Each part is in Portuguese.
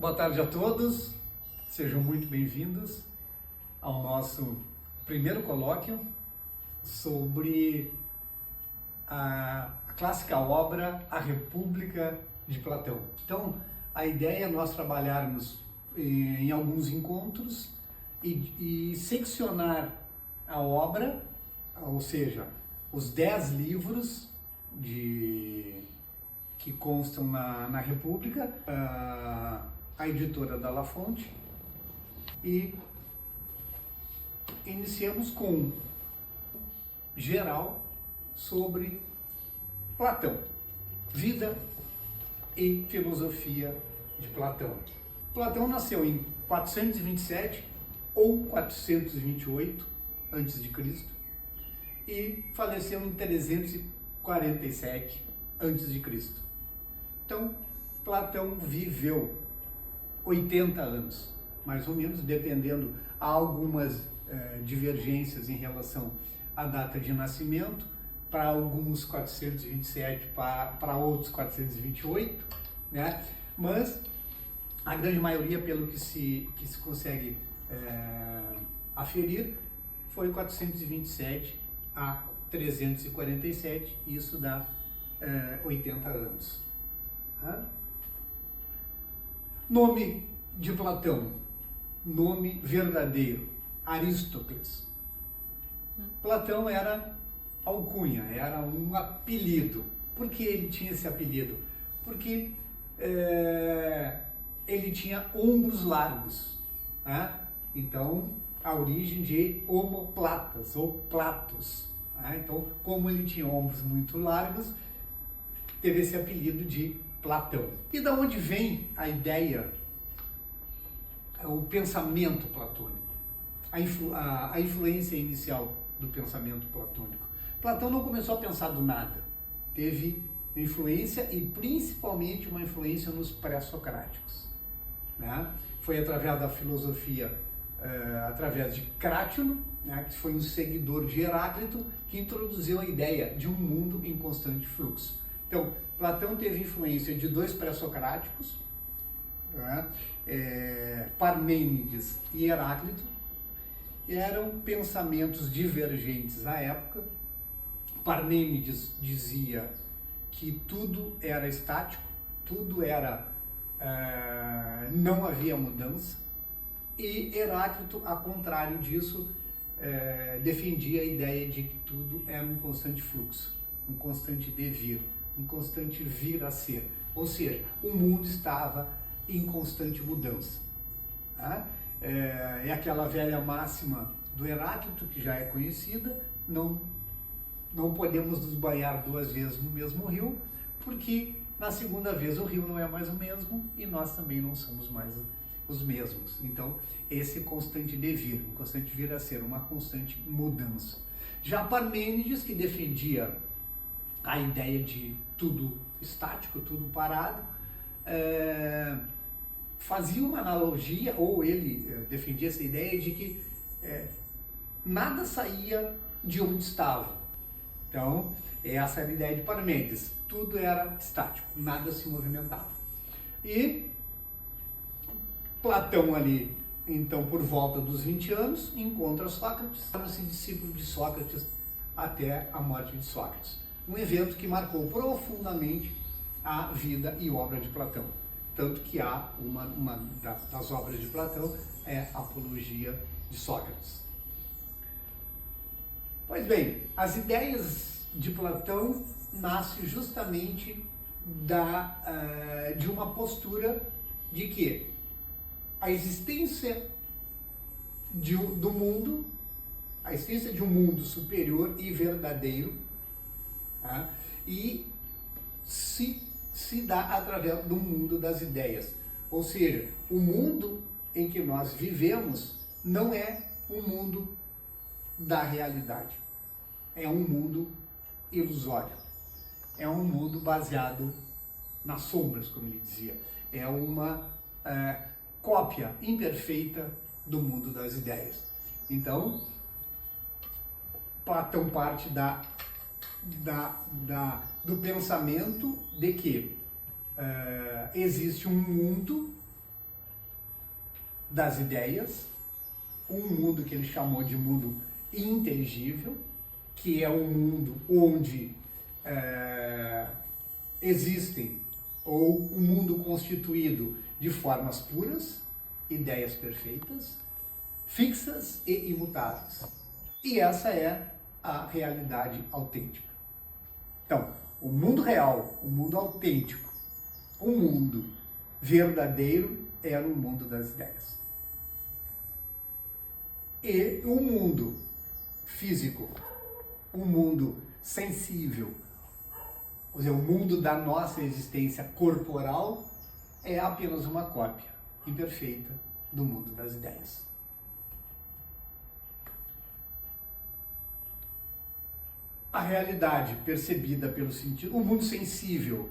Boa tarde a todos, sejam muito bem-vindos ao nosso primeiro colóquio sobre a clássica obra A República de Platão. Então, a ideia é nós trabalharmos em alguns encontros e seccionar a obra, ou seja, os 10 livros que constam na República, a editora da La Fonte, e iniciamos com geral sobre Platão, vida e filosofia de Platão. Platão nasceu em 427 ou 428 a.C. e faleceu em 347 a.C. Então, Platão viveu 80 anos, mais ou menos, dependendo, há algumas divergências em relação à data de nascimento, para alguns 427, para outros 428, né? Mas a grande maioria, pelo que se consegue aferir, foi 427 a 347, e isso dá 80 anos. Nome de Platão, nome verdadeiro, Aristóteles. Platão era alcunha, era um apelido. Por que ele tinha esse apelido? Porque ele tinha ombros largos, né? Então, a origem de omoplatas ou platos. Né? Então, como ele tinha ombros muito largos, teve esse apelido de Platão. E da onde vem a ideia, o pensamento platônico, a influência inicial do pensamento platônico? Platão não começou a pensar do nada, teve influência e principalmente uma influência nos pré-socráticos, né? Foi através da filosofia, através de Crátillo, né, que foi um seguidor de Heráclito, que introduziu a ideia de um mundo em constante fluxo. Então, Platão teve influência de dois pré-socráticos, né, Parmênides e Heráclito. Eram pensamentos divergentes à época. Parmênides dizia que tudo era estático, tudo era, não havia mudança, e Heráclito, ao contrário disso, defendia a ideia de que tudo era um constante fluxo, um constante devir, um constante vir a ser, ou seja, o mundo estava em constante mudança. Tá? É aquela velha máxima do Heráclito, que já é conhecida: não podemos nos banhar duas vezes no mesmo rio, porque na segunda vez o rio não é mais o mesmo e nós também não somos mais os mesmos. Então, esse constante devir, um constante vir a ser, uma constante mudança. Já Parmênides, que defendia a ideia de tudo estático, tudo parado, fazia uma analogia, ou ele defendia essa ideia de que nada saía de onde estava. Então, essa era a ideia de Parmênides, tudo era estático, nada se movimentava. E Platão ali, então, por volta dos 20 anos, encontra Sócrates, torna-se discípulo de Sócrates até a morte de Sócrates. Um evento que marcou profundamente a vida e obra de Platão. Tanto que há uma das obras de Platão é a Apologia de Sócrates. Pois bem, as ideias de Platão nascem justamente de uma postura de que a existência do mundo, a existência de um mundo superior e verdadeiro, tá? E se dá através do mundo das ideias. Ou seja, o mundo em que nós vivemos não é um mundo da realidade. É um mundo ilusório. É um mundo baseado nas sombras, como ele dizia. É uma cópia imperfeita do mundo das ideias. Então, Platão parte do pensamento de que existe um mundo das ideias, um mundo que ele chamou de mundo inteligível, que é um mundo onde existem, ou um mundo constituído de formas puras, ideias perfeitas, fixas e imutáveis. E essa é a realidade autêntica. Então, o mundo real, o mundo autêntico, o mundo verdadeiro era o mundo das ideias. E o mundo físico, o mundo sensível, ou seja, o mundo da nossa existência corporal é apenas uma cópia imperfeita do mundo das ideias. A realidade percebida pelo sentido, o mundo sensível,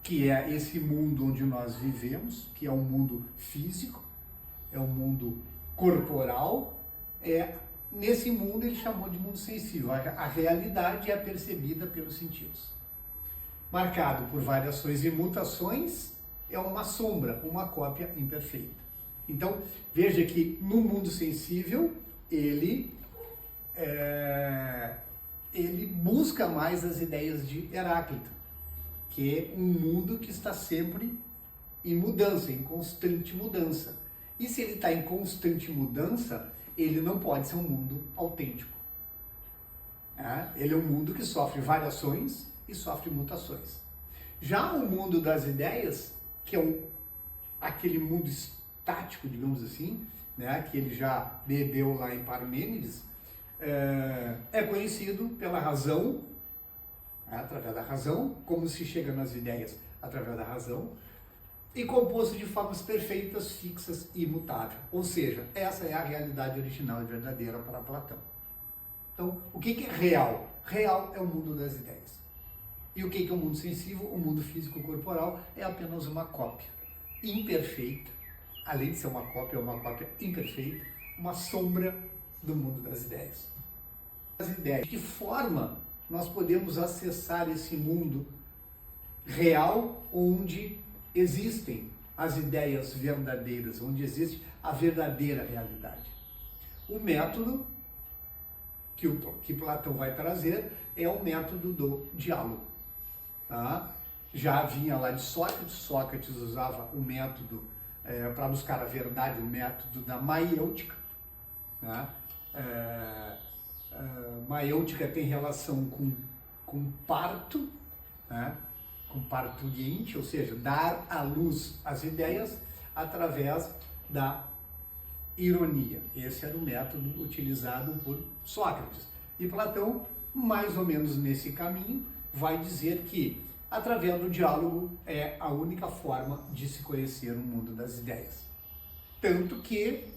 que é esse mundo onde nós vivemos, que é o mundo físico, é o mundo corporal, nesse mundo ele chamou de mundo sensível. A realidade é percebida pelos sentidos. Marcado por variações e mutações, é uma sombra, uma cópia imperfeita. Então, veja que no mundo sensível, ele busca mais as ideias de Heráclito, que é um mundo que está sempre em mudança, em constante mudança. E se ele está em constante mudança, ele não pode ser um mundo autêntico. Ele é um mundo que sofre variações e sofre mutações. Já o mundo das ideias, que é aquele mundo estático, digamos assim, né, que ele já bebeu lá em Parmênides, é conhecido pela razão, através da razão, como se chega nas ideias através da razão, e composto de formas perfeitas, fixas e imutáveis. Ou seja, essa é a realidade original e verdadeira para Platão. Então, o que é real? Real é o mundo das ideias. E o que é o mundo sensível? O mundo físico-corporal é apenas uma cópia imperfeita, além de ser uma cópia imperfeita, uma sombra do mundo das ideias. As ideias. De que forma nós podemos acessar esse mundo real onde existem as ideias verdadeiras, onde existe a verdadeira realidade? O método que Platão vai trazer é o método do diálogo. Já vinha lá de Sócrates. Sócrates usava o método para buscar a verdade, o método da maiêutica. Maiêutica tem relação com parto, com parturiente, ou seja, dar à luz as ideias através da ironia. Esse era o método utilizado por Sócrates. E Platão, mais ou menos nesse caminho, vai dizer que através do diálogo é a única forma de se conhecer o mundo das ideias. Tanto que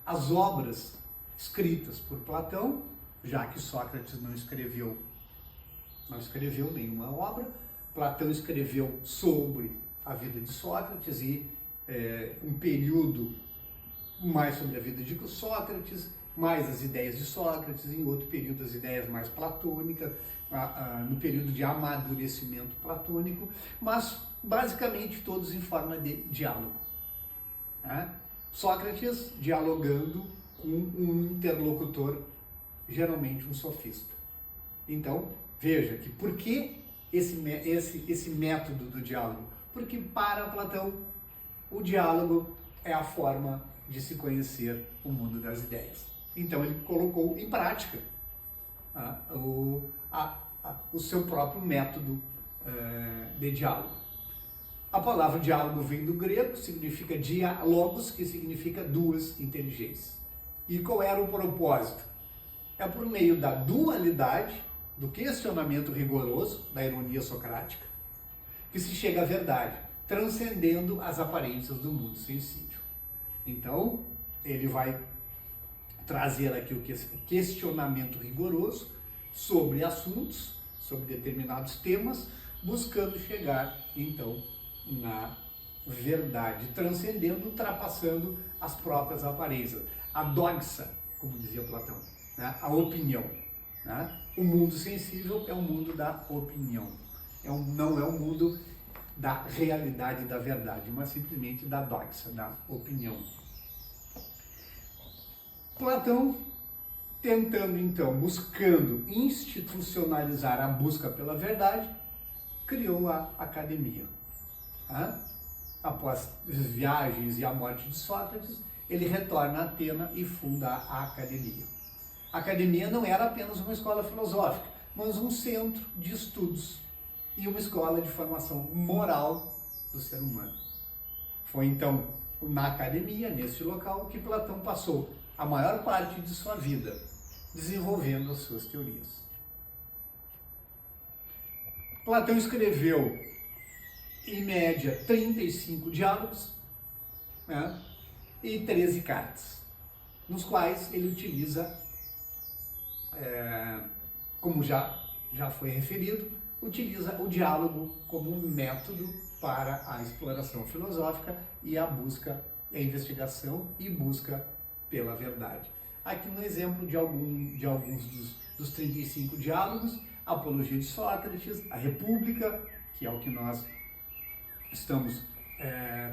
as obras escritas por Platão, já que Sócrates não escreveu nenhuma obra, Platão escreveu sobre a vida de Sócrates e um período mais sobre a vida de Sócrates, mais as ideias de Sócrates, em outro período as ideias mais platônicas, no período de amadurecimento platônico, mas basicamente todos em forma de diálogo. Sócrates dialogando com um interlocutor, geralmente um sofista. Então, veja que por que esse método do diálogo? Porque para Platão o diálogo é a forma de se conhecer o mundo das ideias. Então ele colocou em prática o seu próprio método de diálogo. A palavra diálogo vem do grego, significa diálogos, que significa duas inteligências. E qual era o propósito? É por meio da dualidade, do questionamento rigoroso, da ironia socrática, que se chega à verdade, transcendendo as aparências do mundo sensível. Então, ele vai trazer aqui o questionamento rigoroso sobre assuntos, sobre determinados temas, buscando chegar, então, na verdade, transcendendo, ultrapassando as próprias aparências. A doxa, como dizia Platão, a opinião. O mundo sensível é o mundo da opinião. Não é um mundo da realidade da verdade, mas simplesmente da doxa, da opinião. Platão, tentando então, buscando institucionalizar a busca pela verdade, criou a academia. Após as viagens e a morte de Sócrates, ele retorna a Atena e funda a academia. A academia não era apenas uma escola filosófica, mas um centro de estudos e uma escola de formação moral do ser humano. Foi então na academia, nesse local, que Platão passou a maior parte de sua vida desenvolvendo as suas teorias. Platão escreveu, em média, 35 diálogos, né, e 13 cartas, nos quais ele utiliza, como já foi referido, utiliza o diálogo como um método para a exploração filosófica e a busca, a investigação e busca pela verdade. Aqui um exemplo de alguns dos 35 diálogos: a Apologia de Sócrates, a República, que é o que nós estamos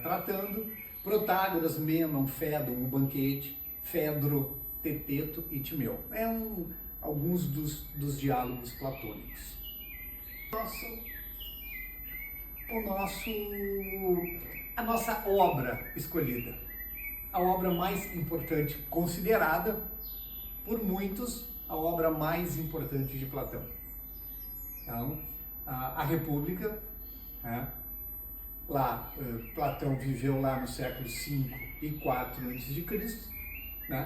tratando, Protágoras, Mênon, Fédon, o Banquete, Fedro, Teteto e Timeu. Alguns dos diálogos platônicos. A nossa obra escolhida, a obra mais importante, considerada por muitos a obra mais importante de Platão. Então, a República, Platão viveu lá no século V e IV a.C.,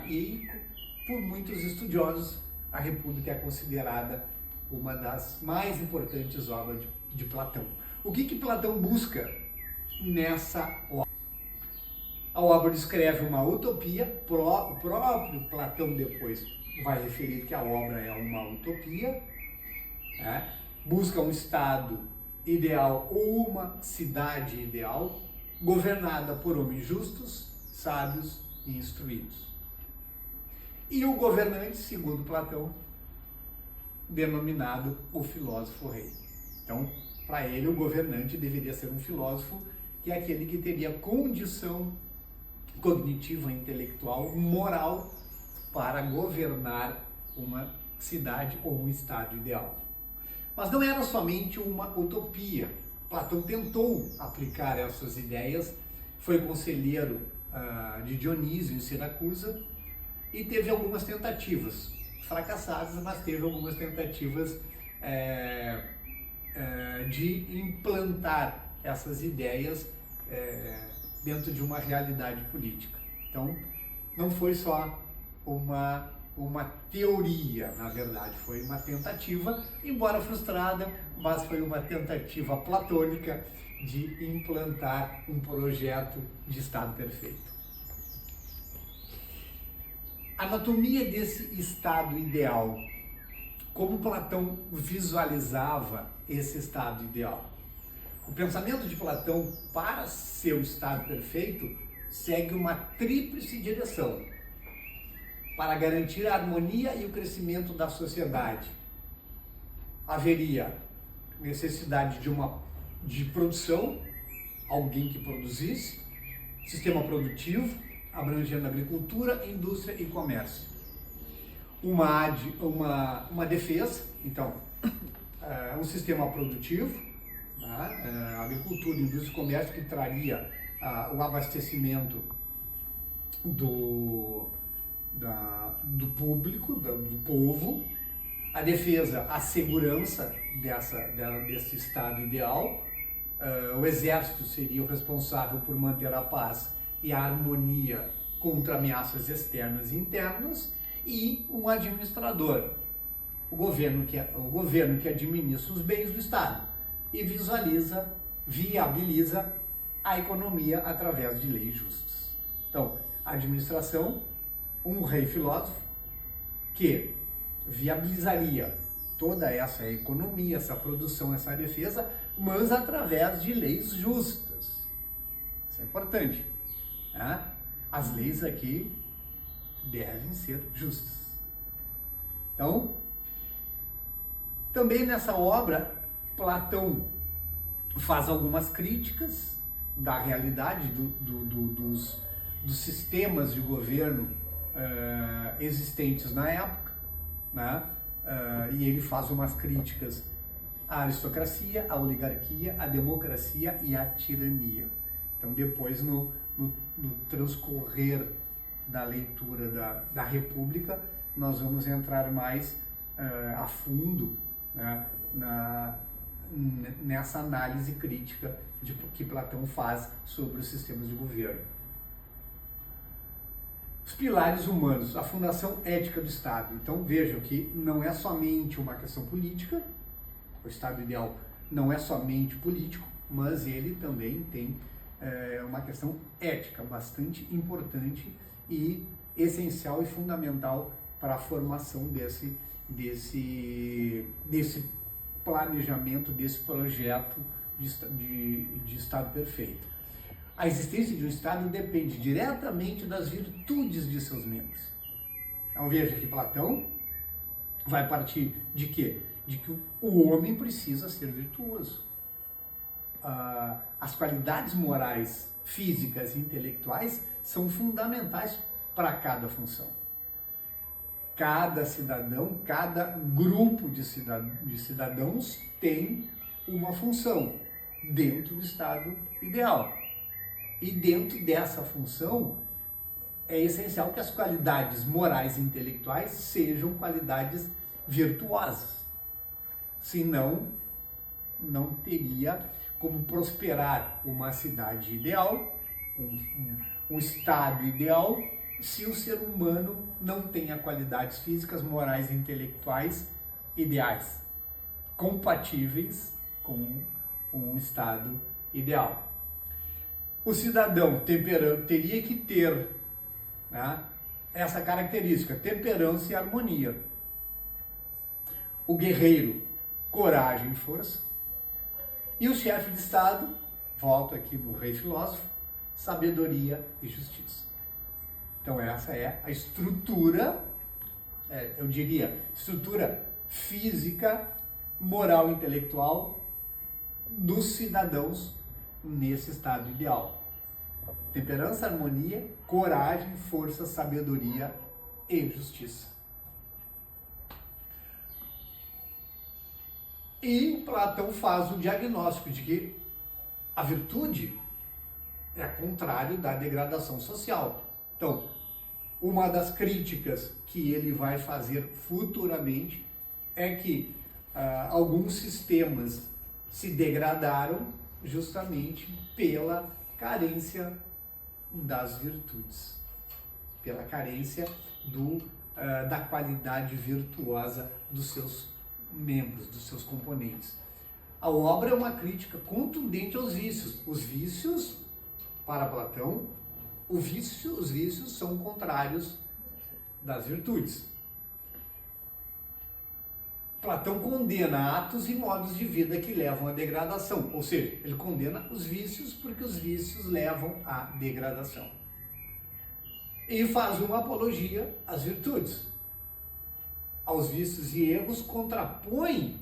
e por muitos estudiosos a República é considerada uma das mais importantes obras de Platão. O que Platão busca nessa obra? A obra descreve uma utopia, o próprio Platão depois vai referir que a obra é uma utopia, busca um estado ideal ou uma cidade ideal, governada por homens justos, sábios e instruídos. E o governante, segundo Platão, denominado o filósofo rei. Então, para ele, o governante deveria ser um filósofo, que é aquele que teria condição cognitiva, intelectual, moral para governar uma cidade ou um estado ideal. Mas não era somente uma utopia. Platão tentou aplicar essas ideias, foi conselheiro de Dionísio em Siracusa e teve algumas tentativas fracassadas, mas teve algumas tentativas de implantar essas ideias dentro de uma realidade política. Então, não foi só uma teoria, na verdade, foi uma tentativa, embora frustrada, mas foi uma tentativa platônica de implantar um projeto de estado perfeito. A anatomia desse estado ideal, como Platão visualizava esse estado ideal? O pensamento de Platão, para seu estado perfeito, segue uma tríplice direção para garantir a harmonia e o crescimento da sociedade. Haveria necessidade de produção, alguém que produzisse, sistema produtivo, abrangendo agricultura, indústria e comércio. Uma defesa, então, um sistema produtivo, agricultura, indústria e comércio, que traria o abastecimento do público, do povo, a defesa, a segurança desse estado ideal, o exército seria o responsável por manter a paz e a harmonia contra ameaças externas e internas, e um administrador, o governo que administra os bens do Estado e viabiliza a economia através de leis justas. Então, a administração, um rei filósofo que viabilizaria toda essa economia, essa produção, essa defesa, mas através de leis justas. Isso é importante. As leis aqui devem ser justas. Então, também nessa obra, Platão faz algumas críticas da realidade dos sistemas de governo existentes na época, né? E ele faz umas críticas à aristocracia, à oligarquia, à democracia e à tirania. Então, depois, no transcorrer da leitura da República, nós vamos entrar mais a fundo, né, nessa análise crítica que Platão faz sobre os sistemas de governo. Os pilares humanos, a fundação ética do Estado. Então vejam que não é somente uma questão política, o Estado ideal não é somente político, mas ele também tem uma questão ética bastante importante e essencial e fundamental para a formação desse planejamento, desse projeto de Estado perfeito. A existência de um Estado depende diretamente das virtudes de seus membros. Então veja que Platão vai partir de quê? De que o homem precisa ser virtuoso. As qualidades morais, físicas e intelectuais são fundamentais para cada função. Cada cidadão, cada grupo de cidadãos tem uma função dentro do Estado ideal. E dentro dessa função é essencial que as qualidades morais e intelectuais sejam qualidades virtuosas. Senão, não teria como prosperar uma cidade ideal, um Estado ideal, se o ser humano não tenha qualidades físicas, morais e intelectuais ideais, compatíveis com um Estado ideal. O cidadão teria que ter, né, essa característica, temperança e harmonia. O guerreiro, coragem e força. E o chefe de Estado, volto aqui no rei filósofo, sabedoria e justiça. Então essa é a estrutura, eu diria, estrutura física, moral e intelectual dos cidadãos nesse estado ideal. Temperança, harmonia, coragem, força, sabedoria e justiça. E Platão faz o diagnóstico de que a virtude é contrário da degradação social. Então, uma das críticas que ele vai fazer futuramente é que alguns sistemas se degradaram justamente pela carência das virtudes, pela carência da qualidade virtuosa dos seus membros, dos seus componentes. A obra é uma crítica contundente aos vícios. Os vícios, para Platão, os vícios são contrários das virtudes. Platão condena atos e modos de vida que levam à degradação, ou seja, ele condena os vícios porque os vícios levam à degradação. E faz uma apologia às virtudes. Aos vícios e erros contrapõe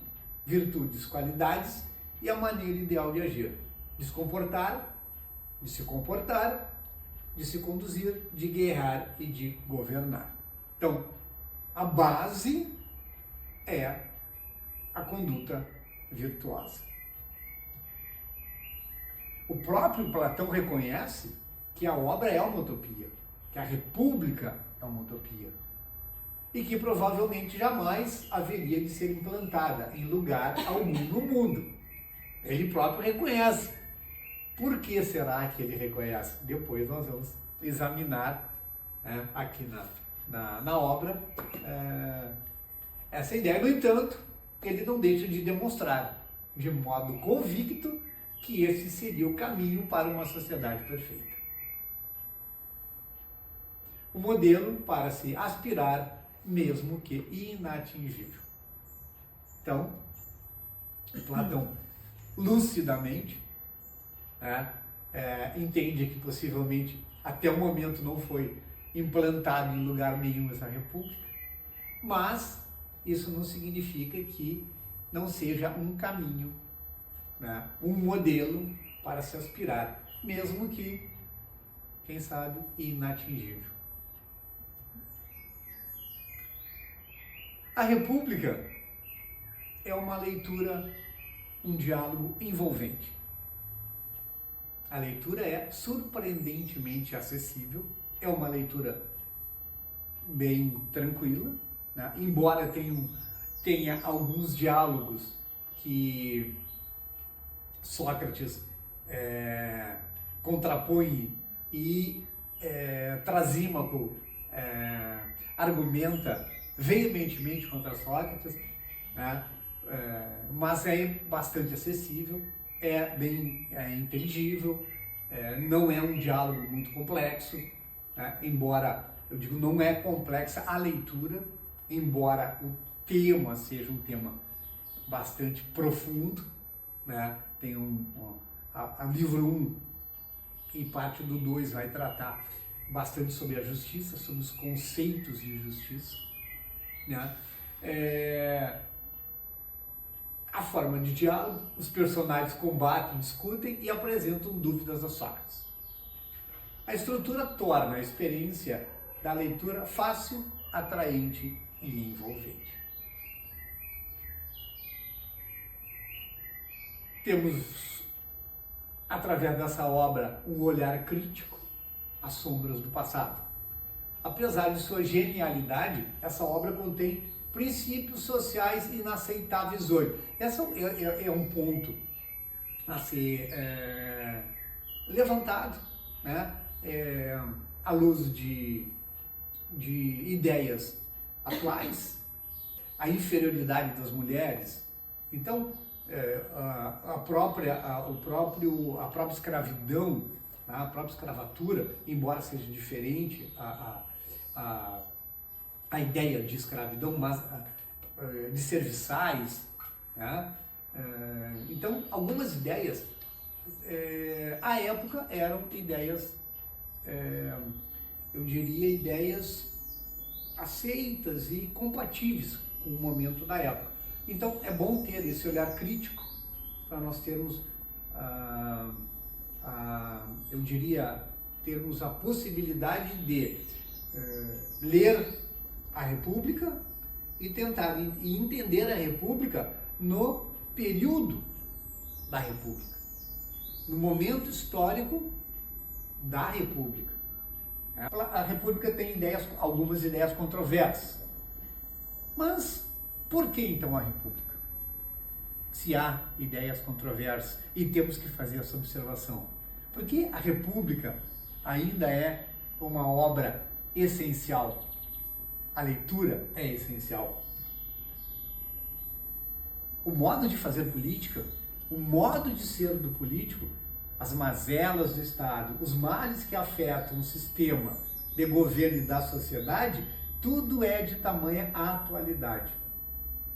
virtudes, qualidades e a maneira ideal de agir, de se comportar, de se conduzir, de guerrear e de governar. Então, a base é a conduta virtuosa. O próprio Platão reconhece que a obra é uma utopia, que a república é uma utopia e que provavelmente jamais haveria de ser implantada em lugar algum no mundo. Ele próprio reconhece. Por que será que ele reconhece? Depois nós vamos examinar aqui na obra essa ideia. No entanto, ele não deixa de demonstrar de modo convicto que esse seria o caminho para uma sociedade perfeita. O modelo para se aspirar, mesmo que inatingível. Então, Platão, lucidamente, entende que possivelmente até o momento não foi implantado em lugar nenhum essa república, mas isso não significa que não seja um caminho né, um modelo para se aspirar, mesmo que, quem sabe, inatingível. A República é uma leitura, um diálogo envolvente. A leitura é surpreendentemente acessível, é uma leitura bem tranquila, né? Embora tenha alguns diálogos que Sócrates contrapõe e Trasímaco argumenta veementemente contra Sócrates, né? Mas é bastante acessível, é bem inteligível, não é um diálogo muito complexo, né? Embora, eu digo, não é complexa a leitura, embora o tema seja um tema bastante profundo, né? Tem a livro 1 e parte do 2 vai tratar bastante sobre a justiça, sobre os conceitos de justiça, né? A forma de diálogo, os personagens combatem, discutem e apresentam dúvidas a Sócrates. A estrutura torna a experiência da leitura fácil, atraente e envolvente. Temos, através dessa obra, um olhar crítico às sombras do passado. Apesar de sua genialidade, essa obra contém princípios sociais inaceitáveis hoje. Esse é um ponto a ser levantado, né? À luz de ideias atuais, a inferioridade das mulheres. Então, a própria escravidão, a própria escravatura, embora seja diferente a ideia de escravidão, mas de serviçais, né? Então, algumas ideias, à época, eram ideias, eu diria, ideias aceitas e compatíveis com o momento da época. Então, é bom ter esse olhar crítico para nós termos, eu diria, termos a possibilidade de ler a República e tentar entender a República no período da República, no momento histórico da República. A República tem algumas ideias controversas, mas por que então a República? Se há ideias controversas e temos que fazer essa observação, porque a República ainda é uma obra essencial. A leitura é essencial. O modo de fazer política, o modo de ser do político, as mazelas do Estado, os males que afetam o sistema de governo e da sociedade, tudo é de tamanha atualidade.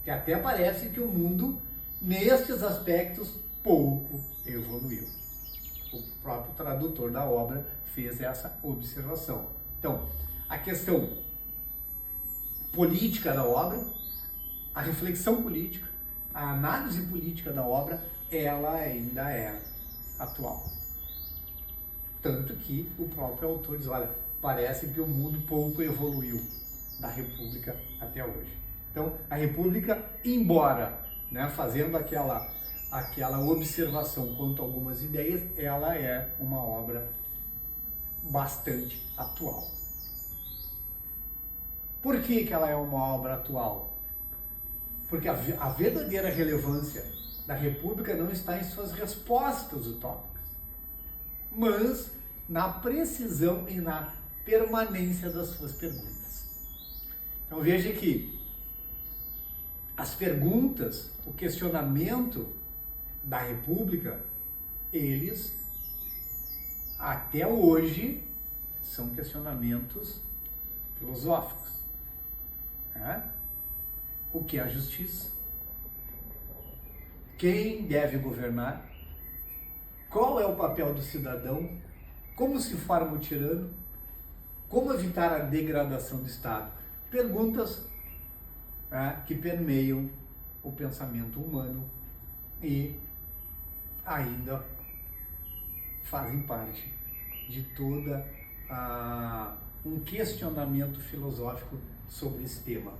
Que até parece que o mundo, nestes aspectos, pouco evoluiu. O próprio tradutor da obra fez essa observação. Então, a questão política da obra, a reflexão política, a análise política da obra, ela ainda é atual. Tanto que o próprio autor diz, olha, parece que o mundo pouco evoluiu da República até hoje. Então, a República, embora, né, fazendo aquela observação quanto a algumas ideias, ela é uma obra bastante atual. Por que ela é uma obra atual? Porque a verdadeira relevância da República não está em suas respostas utópicas, mas na precisão e na permanência das suas perguntas. Então veja que as perguntas, o questionamento da República, eles até hoje são questionamentos filosóficos. O que é a justiça? Quem deve governar? Qual é o papel do cidadão? Como se forma o tirano? Como evitar a degradação do Estado? Perguntas que permeiam o pensamento humano e ainda fazem parte de toda um questionamento filosófico sobre esse tema.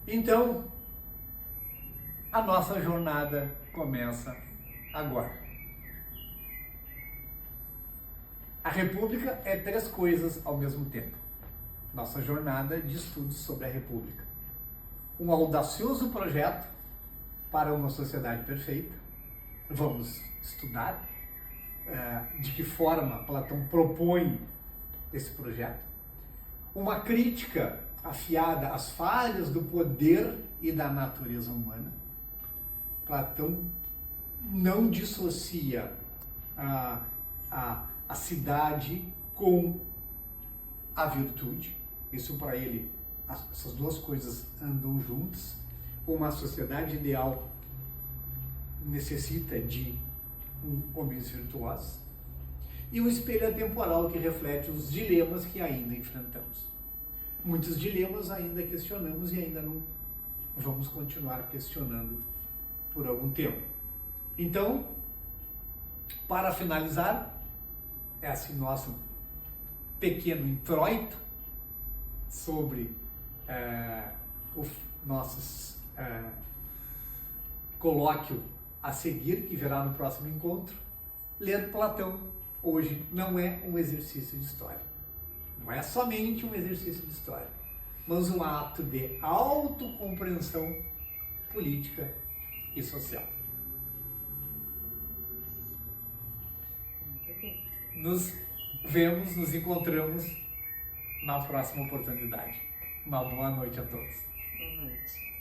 Então, a nossa jornada começa agora. A República é 3 coisas ao mesmo tempo. Nossa jornada de estudos sobre a República. Um audacioso projeto para uma sociedade perfeita. Vamos estudar de que forma Platão propõe esse projeto. Uma crítica afiada às falhas do poder e da natureza humana. Platão não dissocia a cidade com a virtude. Isso para ele, essas 2 coisas andam juntas. Uma sociedade ideal necessita de homens virtuosos e um espelho atemporal que reflete os dilemas que ainda enfrentamos. Muitos dilemas ainda questionamos e ainda não vamos continuar questionando por algum tempo. Então, para finalizar, esse nosso pequeno introito sobre o nosso colóquio a seguir, que virá no próximo encontro, ler Platão hoje não é um exercício de história. Não é somente um exercício de história, mas um ato de autocompreensão política e social. Nos vemos, nos encontramos na próxima oportunidade. Uma boa noite a todos. Boa noite.